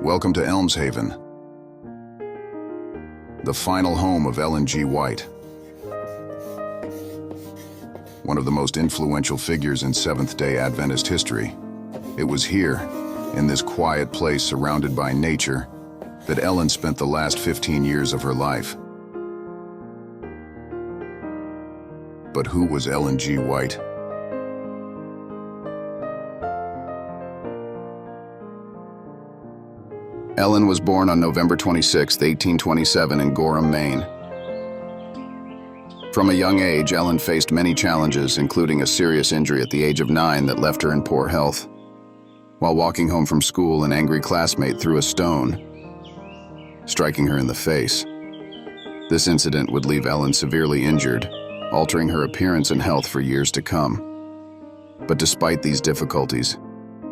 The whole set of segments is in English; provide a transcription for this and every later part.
Welcome to Elms Haven, the final home of Ellen G. White, one of the most influential figures in Seventh-day Adventist history. It was here, in this quiet place surrounded by nature, that Ellen spent the last 15 years of her life. But who was Ellen G. White? Ellen was born on November 26, 1827 in Gorham, Maine. From a young age, Ellen faced many challenges, including a serious injury at the age of 9 that left her in poor health. While walking home from school, an angry classmate threw a stone, striking her in the face. This incident would leave Ellen severely injured, altering her appearance and health for years to come. But despite these difficulties,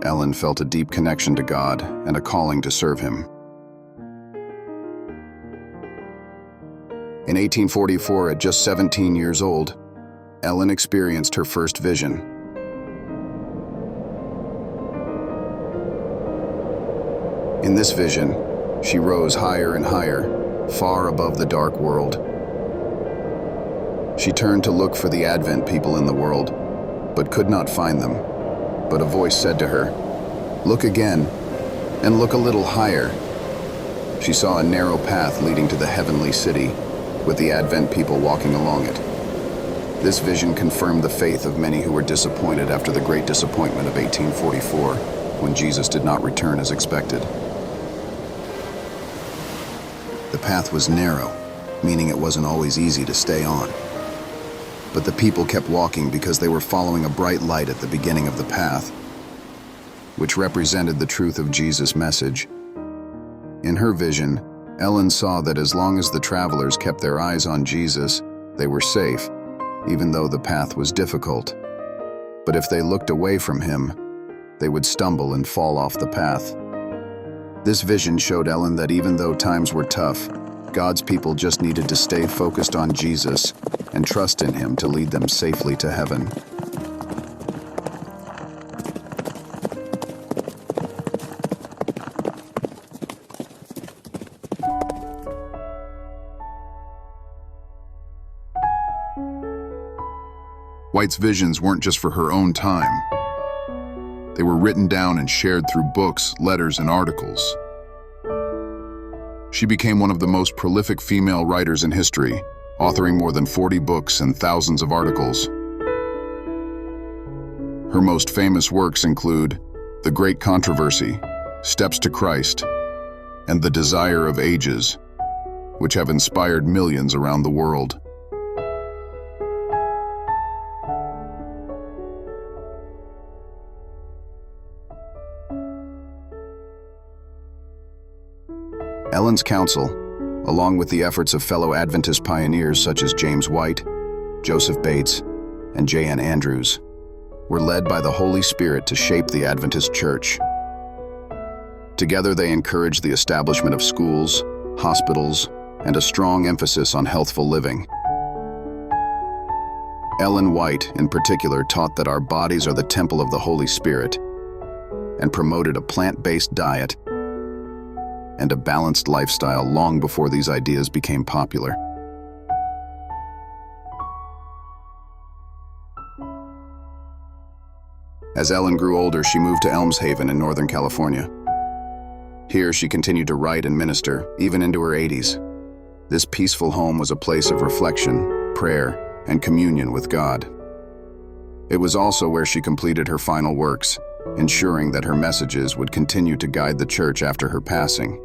Ellen felt a deep connection to God and a calling to serve Him. In 1844, at just 17 years old, Ellen experienced her first vision. In this vision, she rose higher and higher, far above the dark world. She turned to look for the Advent people in the world, but could not find them. But a voice said to her, "Look again, and look a little higher." She saw a narrow path leading to the heavenly city, with the Advent people walking along it. This vision confirmed the faith of many who were disappointed after the great disappointment of 1844, when Jesus did not return as expected. The path was narrow, meaning it wasn't always easy to stay on. But the people kept walking because they were following a bright light at the beginning of the path, which represented the truth of Jesus' message. In her vision, Ellen saw that as long as the travelers kept their eyes on Jesus, they were safe, even though the path was difficult. But if they looked away from Him, they would stumble and fall off the path. This vision showed Ellen that even though times were tough, God's people just needed to stay focused on Jesus and trust in Him to lead them safely to heaven. White's visions weren't just for her own time. They were written down and shared through books, letters, and articles. She became one of the most prolific female writers in history, authoring more than 40 books and thousands of articles. Her most famous works include The Great Controversy, Steps to Christ, and The Desire of Ages, which have inspired millions around the world. Ellen's counsel, along with the efforts of fellow Adventist pioneers such as James White, Joseph Bates, and J.N. Andrews, were led by the Holy Spirit to shape the Adventist Church. Together they encouraged the establishment of schools, hospitals, and a strong emphasis on healthful living. Ellen White, in particular, taught that our bodies are the temple of the Holy Spirit and promoted a plant-based diet and a balanced lifestyle long before these ideas became popular. As Ellen grew older, she moved to Elms Haven in Northern California. Here, she continued to write and minister, even into her 80s. This peaceful home was a place of reflection, prayer, and communion with God. It was also where she completed her final works, ensuring that her messages would continue to guide the church after her passing.